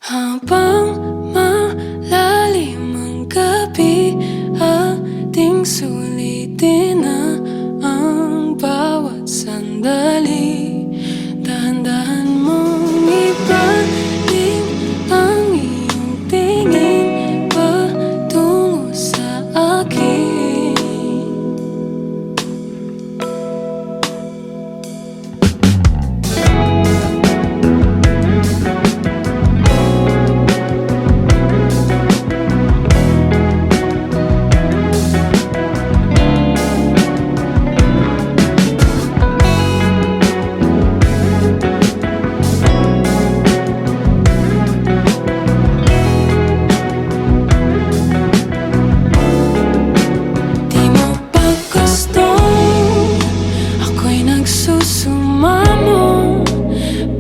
Habang malalim ang gabi, ating sulitin na ang bawat sandali. Dahan-dahan mong ibalik ang iyong tingin patungo sa akin. Sumamo,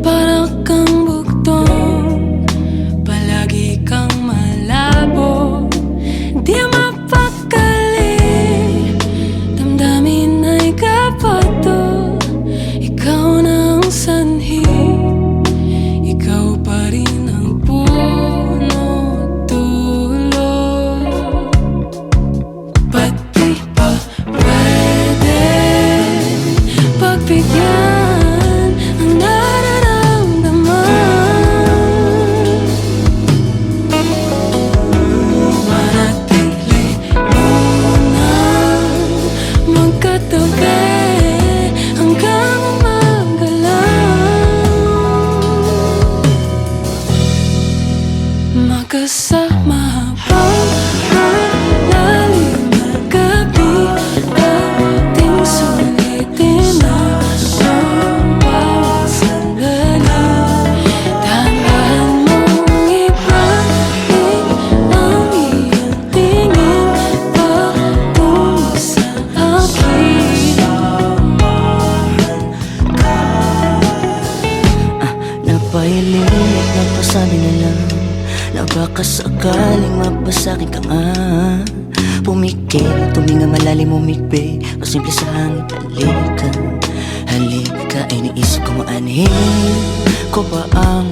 para kang bugtong, palagi kang malabo. Di mapakali, damdamin ay kapato. Ikaw na ang sanhi, ikaw pa rin ang puno't dulo. Ba't di ba pwede pagbigyan ang nararamdaman? Manatili munang magkatabi hanggang umaga lang, magkasama habang malalim ang gabi, ating sulitin na ang bawat sandali. Dahan-dahan mong ibalik ang iyong tingin patungo sa akin. Napahilig, napasabi na lang na baka sakaling mapasakin ka nga. Pumikit, tuminga malalim, umikbi, pasimple sa hangin. Halika, halika, ay naisip ko maanhin ko ba ang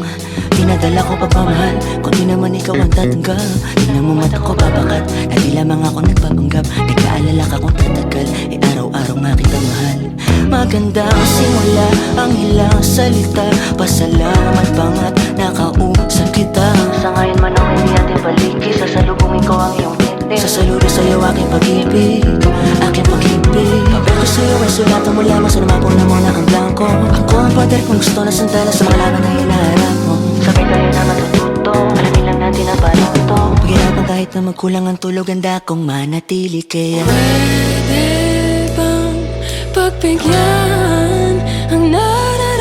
dinadala ko pagmamahal? Kung di naman ikaw ang tatanggap, tingnan mo mata ko babakat, na di lamang ako nagpapanggap. Nagkaalala ka kung tatagal, ay araw-araw nga kita mahal. Maganda ang simula, ang ilang salita, pasalamat pangat nakausap kita. Sa ngayon man ang hindi ating paliki, sasalubungin ko ang iyong pinti. Sasaludo sa'yo aking pag-ibig, aking pag-ibig. Papel ko sa'yo ay sulatan mo lamang, sa naman po na muna kang blanco. Ako ang pader kung gusto na sandala sa mga laban na hinaharap mo. Sabay tayo na matututo, alamin lang natin ang paano ito. Paghirapan kahit na magkulang ang tulog, handa kong manatili kaya Pwede bang pagbigyan ang nararamdaman?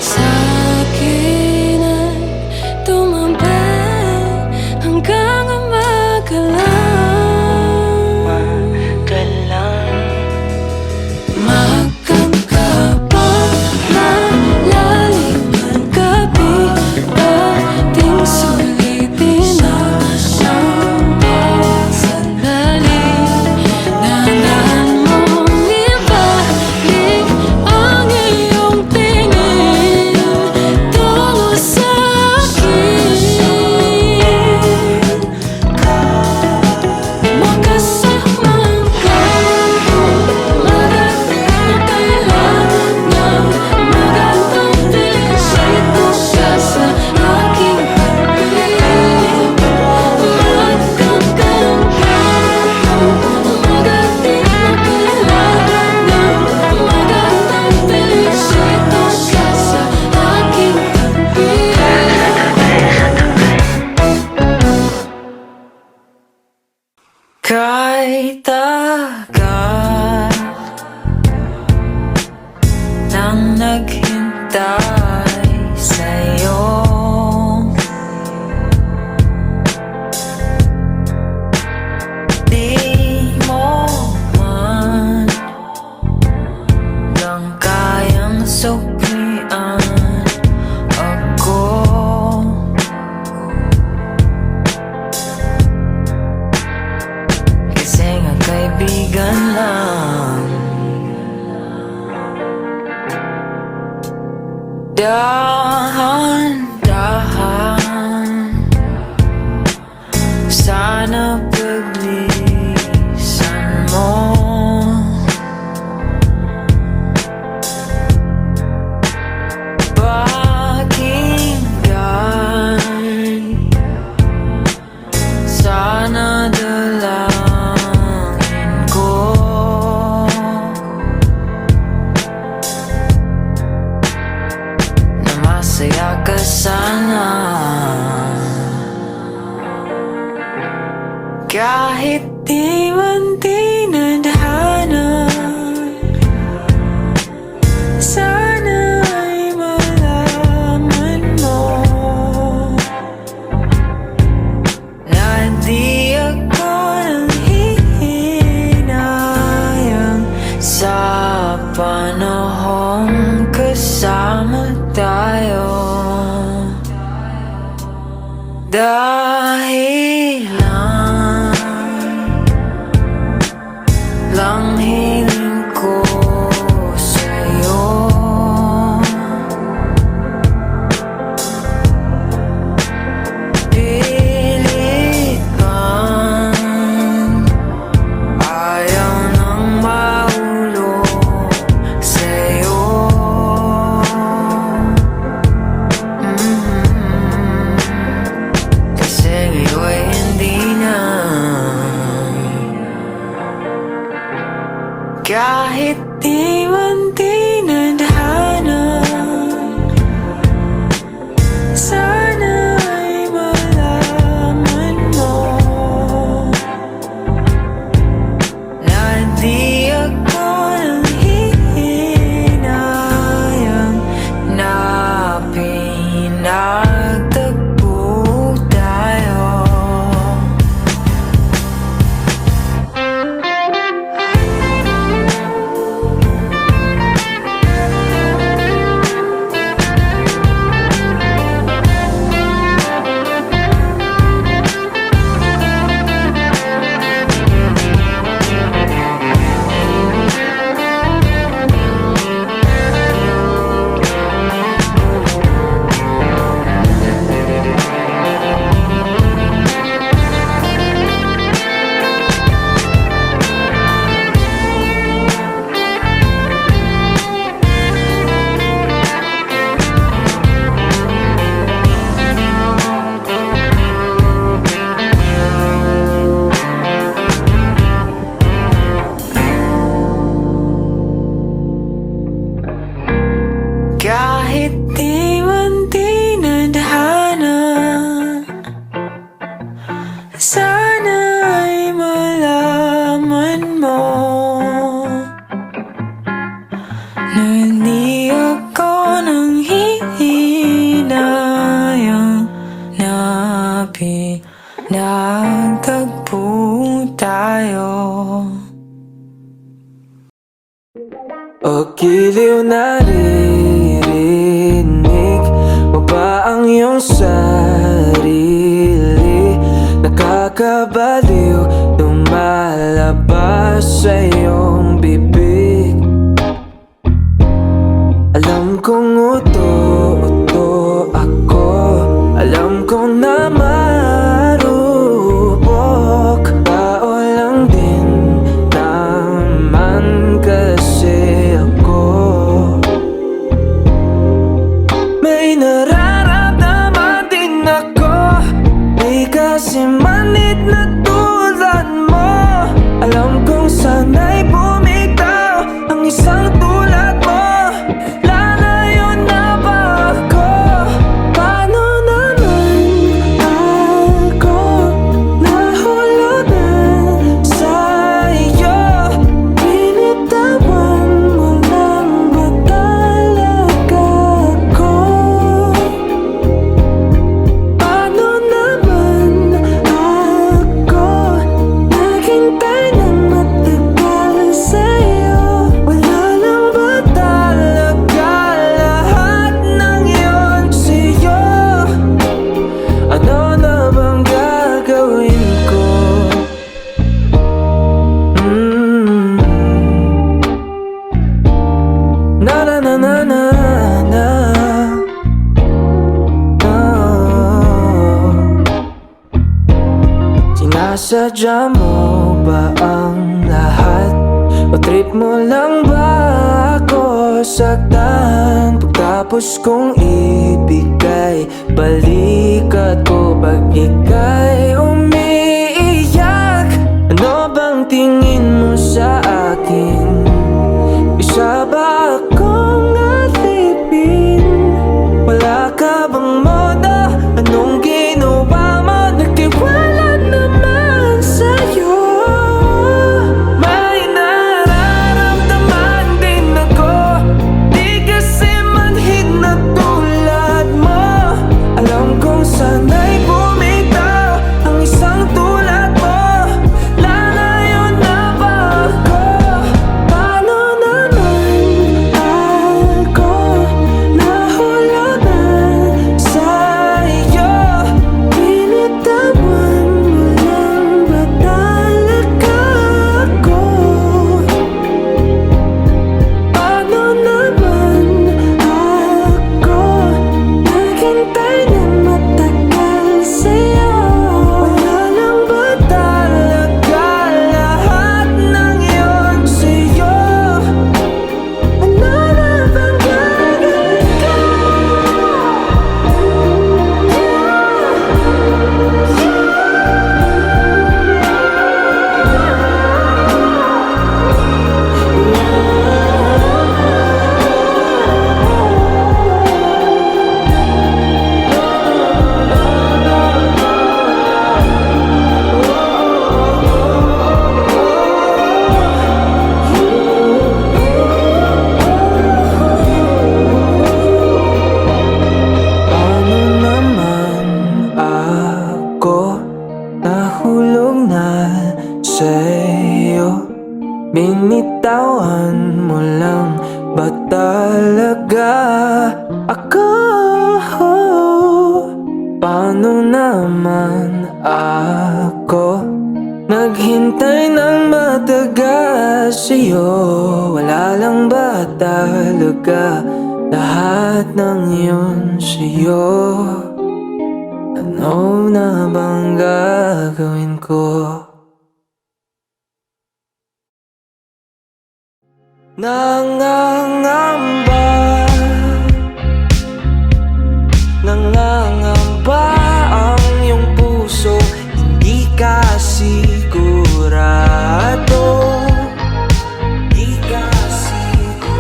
Sa'kin ay tumabi hanggang umaga lang. Magkakapang malalim ang gabi, ating sulitin na ang Dahan-dahan, sana paglisan mo. Pakinggan, sana dalangin ko. Na masaya ka sana, kahit di man tinadhana. Sana ay malaman mo na di ako nanghihinayang sa panahong kasama tayo. Dahilan lang hiling ko sa'yo. Pilit man, ayaw nang mahulog sa'yo. Kasi ngayon'y hindi na. Kahit di man tinadhana, sana ay malaman mo na di ako nanghihinayang na pinagtagpo tayo. Kahit di man tinadhana, sana ay malaman mo na di ako nanghihinayang na pinagtagpo tayo. O giliw naririnig mo ba ang iyong sarili? Nakakabaliw lumalabas sa iyong bibig. Alam kong uto-uto ako, alam kong na marupok. Tao lang din naman kasi ako. May nararamdaman din ako, may kasimanit na tulad mo. Alam kong sana'y bumitaw ang isang tulad mo. Lalayo na ba ako? Paano naman ako nahulugan sa iyo? Binitawan mo lang ba talaga ko? Paano naman ako naghintay ng matagal sa'yo? Wala lang ba talaga lahat ng yun sa'yo? Ano na bang gagawin ko? Na na na na na na. Sinasadya mo ba ang lahat? O trip mo lang ba ako saktan? Pagkapos kong ibigay, balikat ko pag ika'y umiiyak. Ano bang tingin mo sa akin? Isa ba akong alipin? Wala ka bang moda? Anong ginawa mo? Nagtiwala naman sa'yo. May nararamdaman din ako, di kasi manhid na tulad mo. Alam kong sana'y bumitaw ang isang tulad mo. Lalayo na ba ako? Paano naman ako nahulugan sa'yo? Binitawan mo lang ba talaga ako? Paano naman ako naghintay ng matagal sa'yo? Wala lang ba talaga lahat ng yun sa'yo? Ano na bang gagawin ko? Paano naman ako nahulog na sa'yo? Binitawan mo lang ba talaga ako? Paano naman ako naghintay ng matagal sa'yo? Wala lang ba talaga lahat ng yun sa'yo? Ano na bang gagawin ko? Nangangamba, nangangamba ang iyong puso. Hindi ka sigurado, hindi ka sigurado.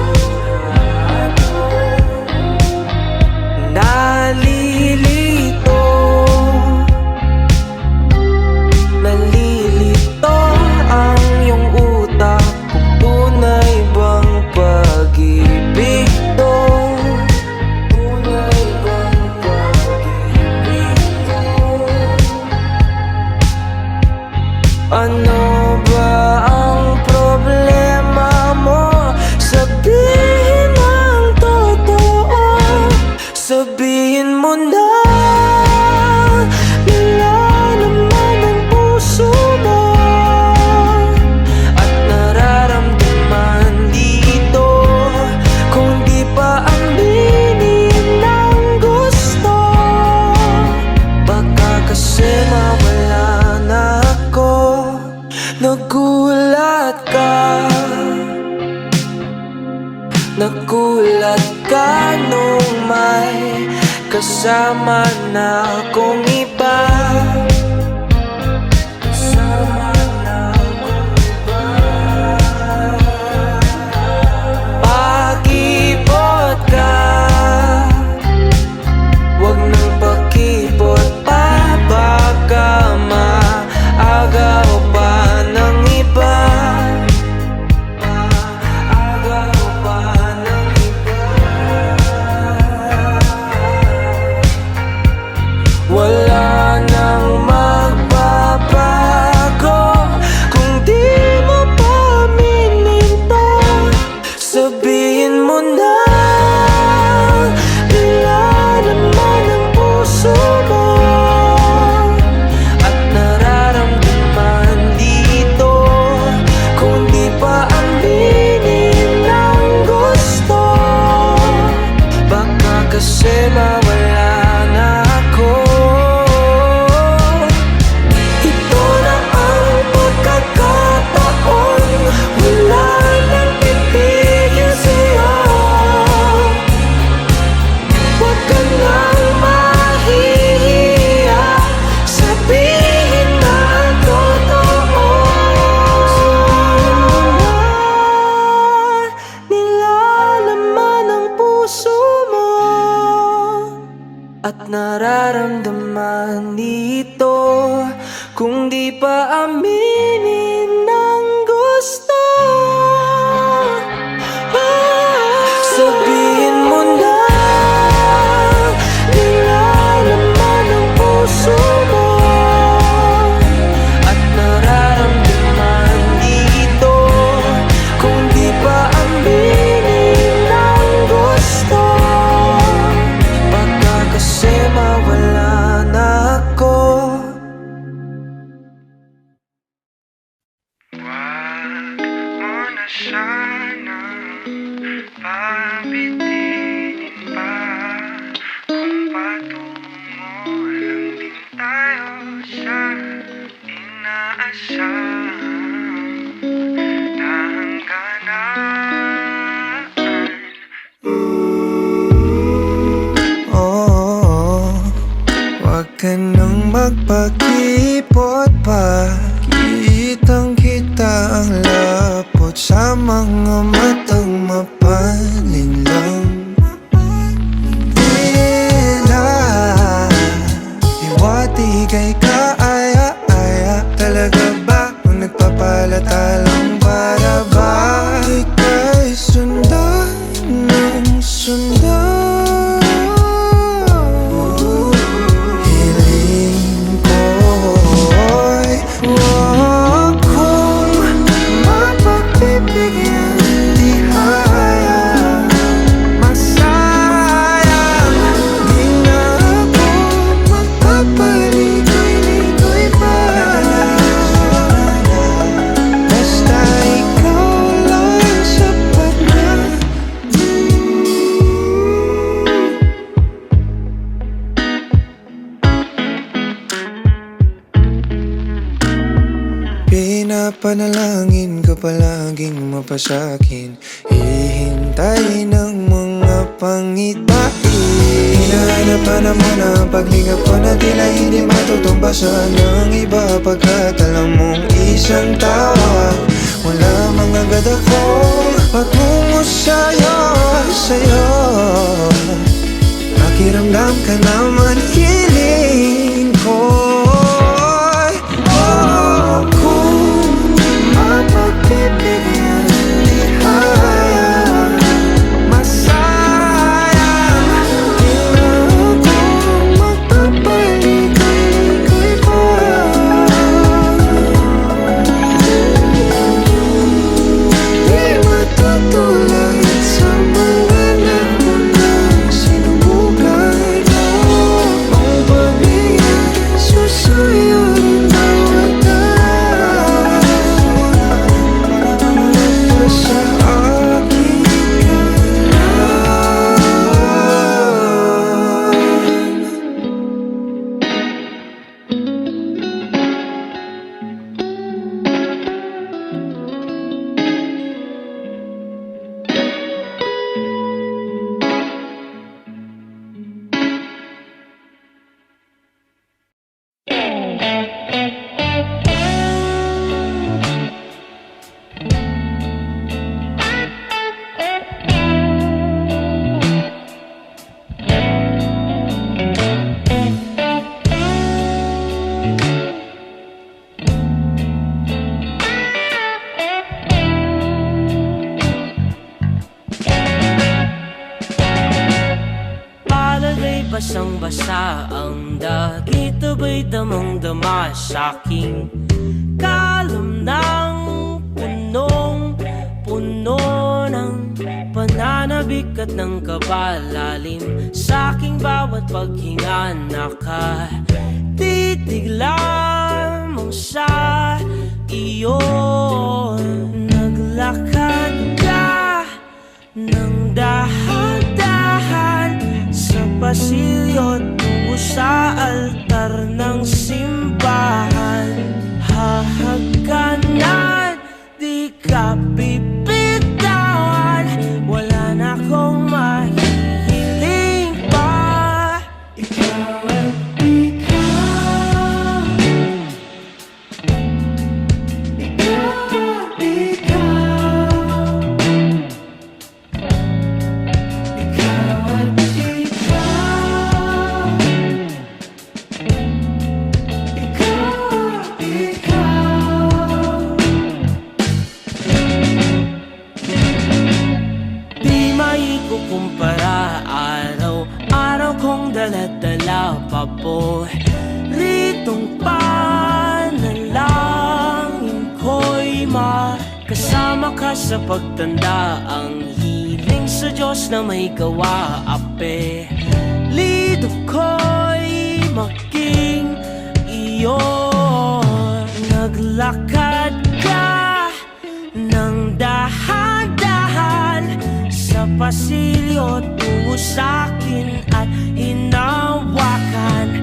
Nalilito, nalilito ang iyong utak. Kung tunay bang pag-ibig to? Tunay bang pag-ibig to? Ano ba ang problema mo? Sabihin ang totoo, sabihin mo na. Nilalaman ang puso mo at nararamdaman dito. Kung di pa aminin ng gusto, baka kasi mawala na ako. Nagulat ka, nagulat ka nung may kasama na akong iba. Kasama na akong iba. Pakipot ka, wag nang pakipot pa. Baka maagaw pa ng iba. Maagaw pa ng iba. Wala nang sanang pabitinin pa. Kung patungo lang din tayo sa inaasahang hangganan. Oh, wag ka nang magpakipot pa. Kitang-kita ang lapot sa mga matang mapalinlang. Tila iwati kay kaaya-aya. Talaga ba kung nagpapalata lang para ba ika'y sundan ng sundan? Hiling ko'y huwag kong mapagbibigyan. Di hayang masayang. Di na ako magpapaligoy-ligoy pa. Basta ikaw lang sapat na. Pinapanalangin ka palaging mapasakin. Hihintay ng mga pangitain. Hinahanap-hanap mo na ang paglingap ko na tila hindi matutumbasan ng iba. Pagkat alam mong isang tawag wala mga agad akong patungo sa'yo. Pakiramdam ka naman hiling ko. Kung mapagbibigyan, di hayang masayang. Di na ako magpapaligoy-ligoy pa. Di matutulad sa mga naunang sinubukan mo. Ang pamilya susuyuin bawat sa aking kalan. Palagay basang-basa ang dagit, abay damang-dama sa'king kalam ng punong-puno ng pananabik at ng kabalalim. Sa'king bawat paghinga nakatitig lamang sa iyo. Naglakad ka ng dahan-dahan sa pasilyo tungo sa altar ng simbahan. Hahagkanan, di ka bibitawan. Wala na akong mahihiling pa. Ikaw at ikaw. Ikaw at ikaw. Ikaw at ikaw. Ikaw at ikaw. Di maikukumpara, araw-araw kong dala-dala pa po. Ritong panalangin ko'y makasama ka sa pagtanda. Ang hiling sa Diyos na may gawa, ape lido ko'y maging iyo. Naglakad ka ng dahan pasilyo tungo sa'kin at hinawakan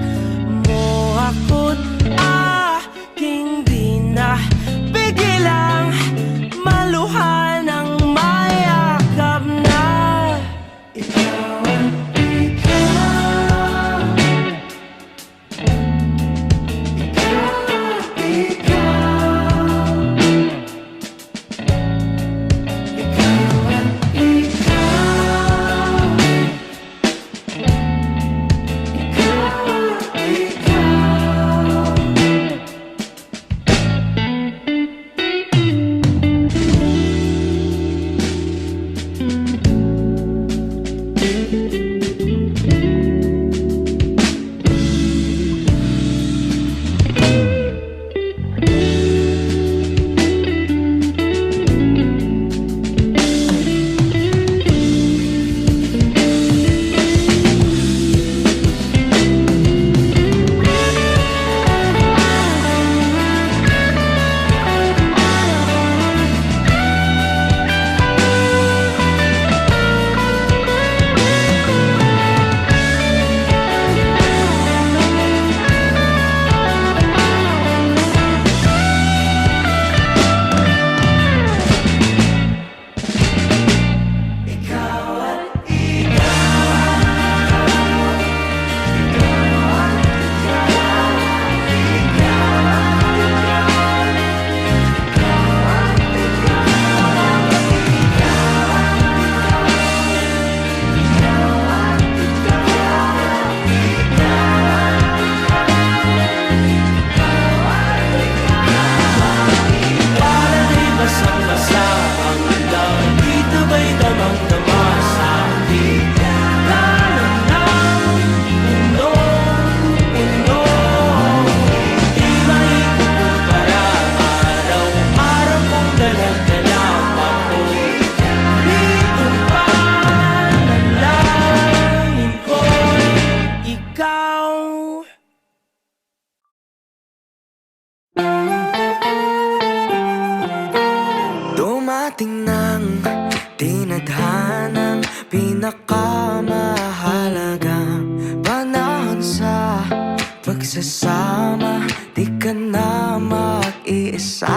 mo ako't aking di na pigilang maluhan ng mayakap na ikaw at ikaw. Dumating ng tinadhanang pinakamahalagang panahon sa pagsasama. Di ka na mag-iisa.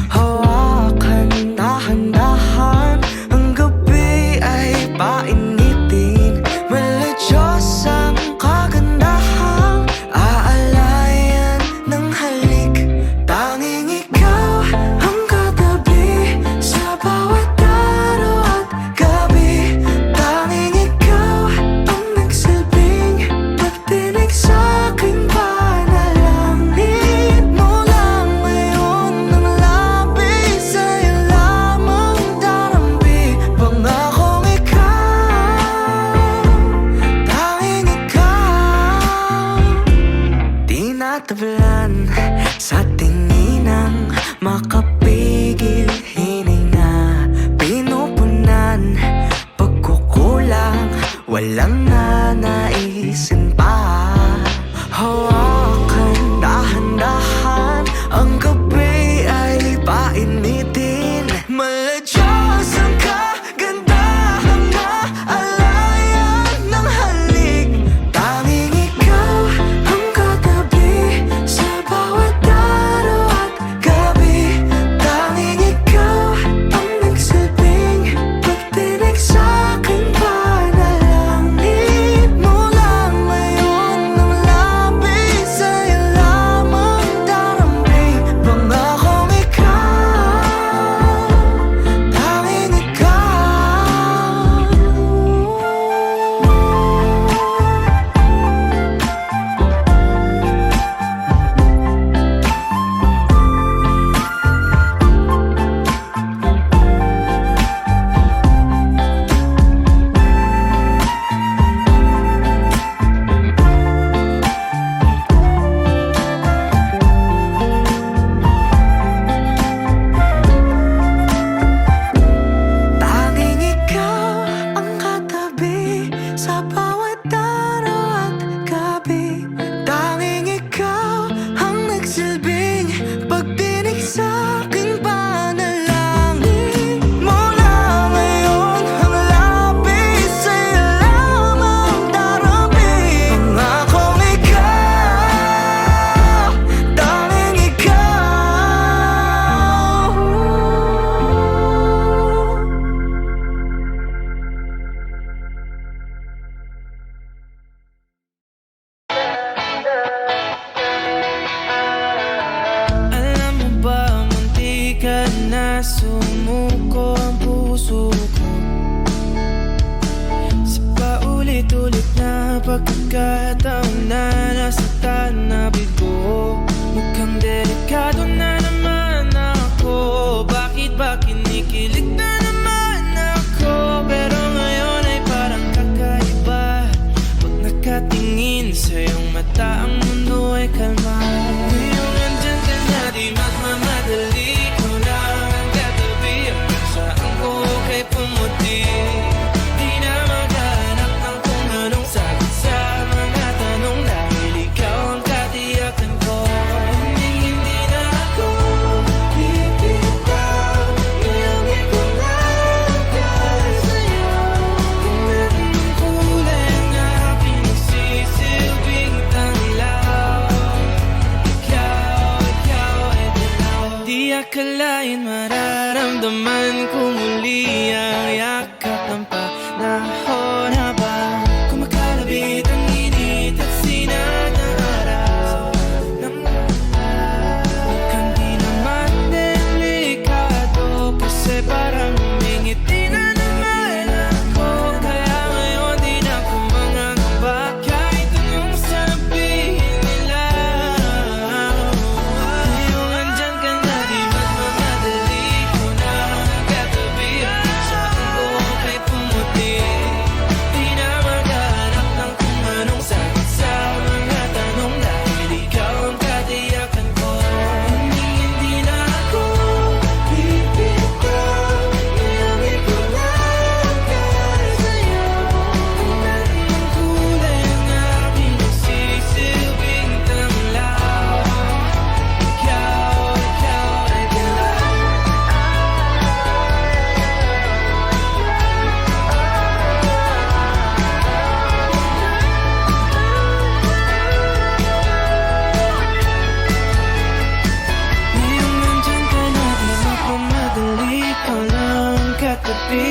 Hawakan, dahan-dahan, ang gabi ay painitin. Meladyos ang kagandahang aalayan ng halik. Tanging ikaw ang katabi sa bawat araw at gabi.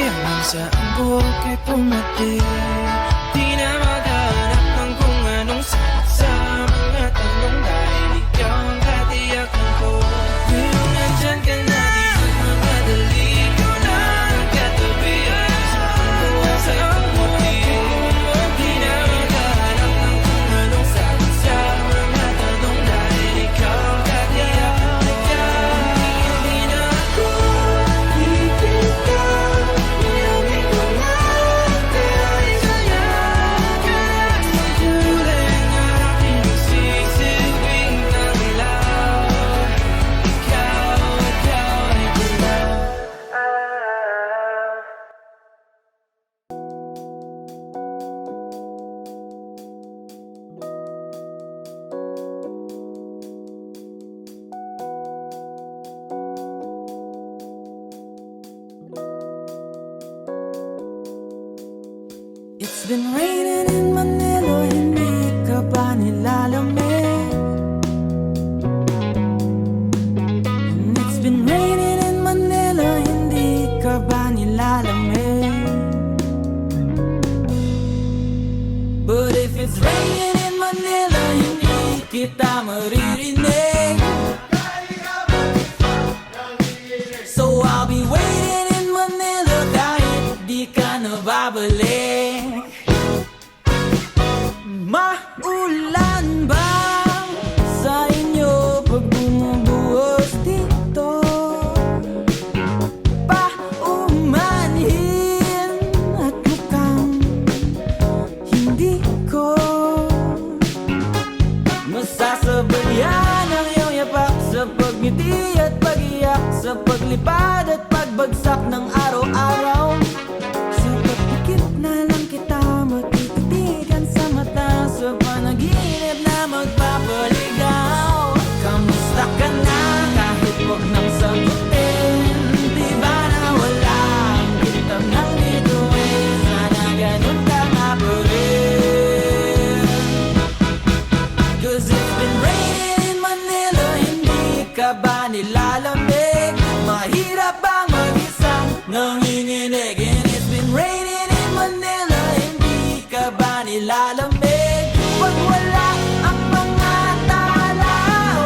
hanggang saan buhok ay pumati. Di na maghanap ng kung anong sagot sa mga tanong, dahil ikaw ang katiyakan ko. Pero nandyan ka na, di magmadali. Ikaw na ang katabi at isang sa puti. Di na maghanap ng kung anong sagot sa mga tanong, dahil ikaw ang katiyakan ko. Hindi na ako ipigaw, hindi ko na kaya sa'yo. Kaya tuloy na aking sisibing ng ilaw. Ikaw ay gulaw. It's been raining in Manila, hindi ka ba nilalamig? And it's been raining in Manila, hindi ka ba nilalamig? But if it's raining in Manila, hindi kita maririnig. So I'll be waiting in Manila kahit di ka nababalik. Maulan ba sa inyo pag bumubuhos dito? Paumanhin at mukhang hindi ko masasabayan ang iyong yapak sa pagngiti at pag-iyak, sa paglipad at pagbagsak ng araw-araw. Sa pagpikit na lang kita matititigan sa mata, sa panaginip na magpapaligaw. Kamusta ka na kahit wag nang sagutin? Di ba na wala ang kitab ng bituin? Sana ganun ka nga pa rin. 'Cause it's been raining in Manila, hindi ka ba nilalamig? Mahirap bang mag-isang nanginginig? And it's been raining in Manila, hindi ka ba nilalamig? Pag wala ang mga tao,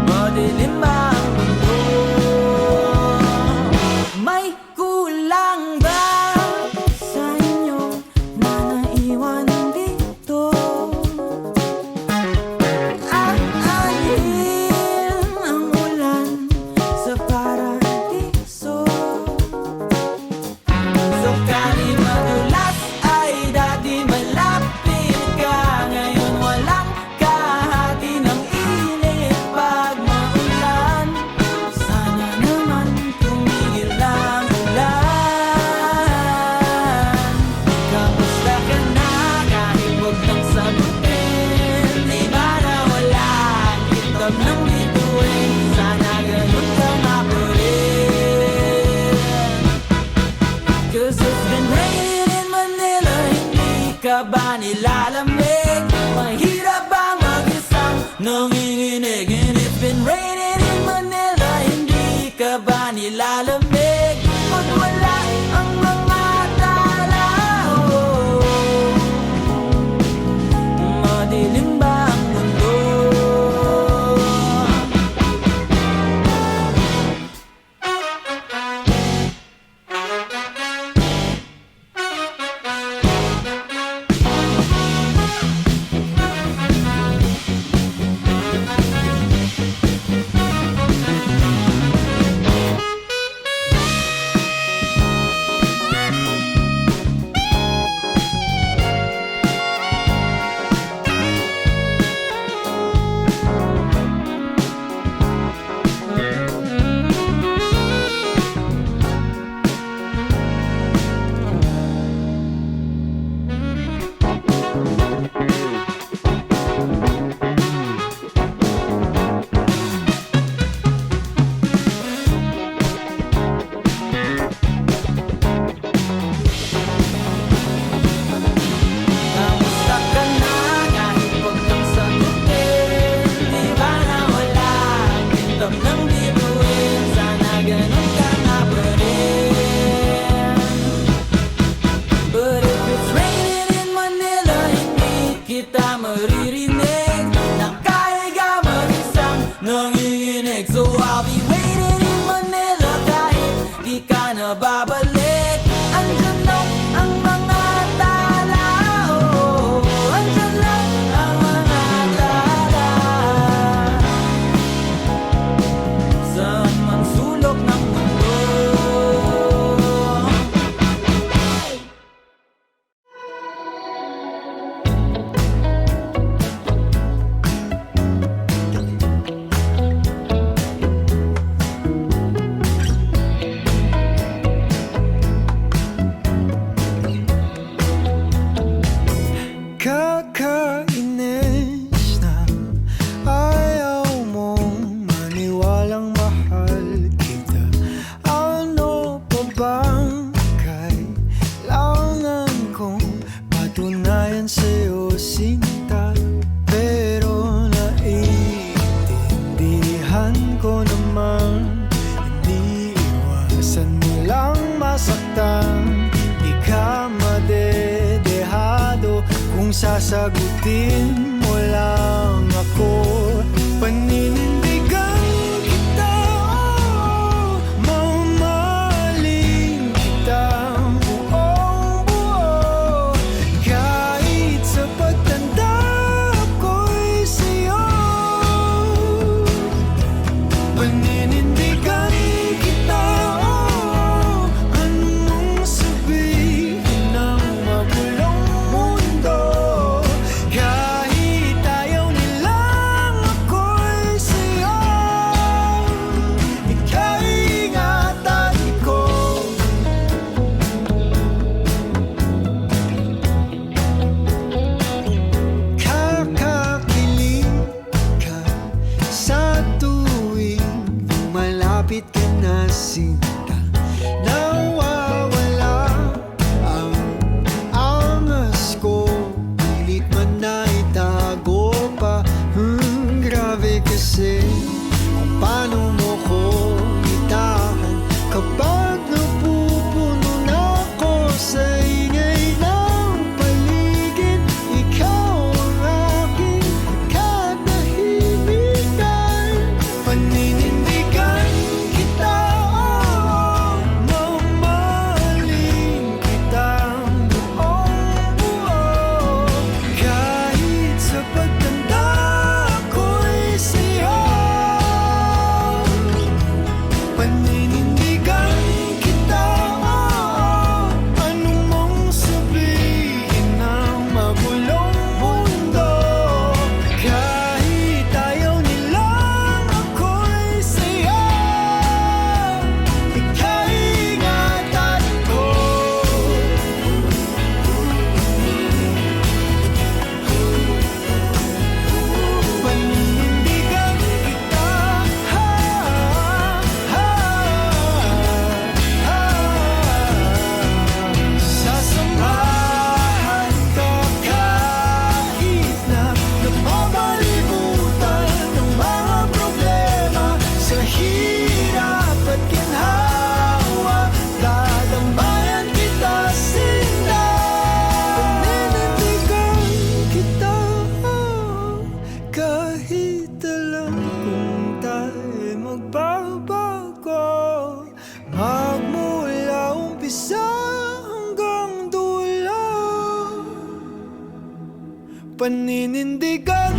madilim ba ang mundo? May kulang ba sa inyo na naiwan dito? Aanhin ang ulan sa paradiso. Sakali madulas ay dati malapit ka. Ngayon walang kahati ng init pag maulan. Sana naman tumigil ang ulan. Kamusta ka na kahit wag nang sagutin? Di ba na wala ang kitab ng bituin? Sana ganun ka nga pa rin. 'Cause it's been raining in Manila, hindi ka ba nilalamig? Mahirap bang mag-isang nanginginig? And it's been raining in Manila, hindi ka ba nilalamig? Pag wala ang mga tao, madilim ba ang mundo? sasagutin mo lang ako. Paninindigan kita, oh, mamahalin kita buong buo. Kahit sa pagtanda ko'y sa'yo. Paninindigan kita, oh, anong sabihin ng magulong mundo. Kahit ayaw nilang ako'y sa'yo, ika'y ingatan ko. Kakakilig ka sa tuwing malapit ka na, sinta. Nawawala ang angas ko, pilit man na itago pa. Grabe kasi kung paano mo ko itahan kapag napupuno na ako sa ingay ng paligid. Ikaw ang aking katahimikan. Paninindigan kita, oh, mamahalin kitang buong buo. Kahit sa pagtanda ko'y sa'yo. Paninindigan kita, oh, anong mong sabihin ng magulong mundo. Kahit ayaw nilang ako'y sa'yo, ika'y ingatan ko. Paninindigan kita, sasamahan ka kahit na napapalibutan ng mga problema. Sa hirap at ginhawa, dadambayan kita, sinta. Paninindigan kita, kahit alam kung tayo'y magbabago. Magmula umpisa hanggang dulo, paninindigan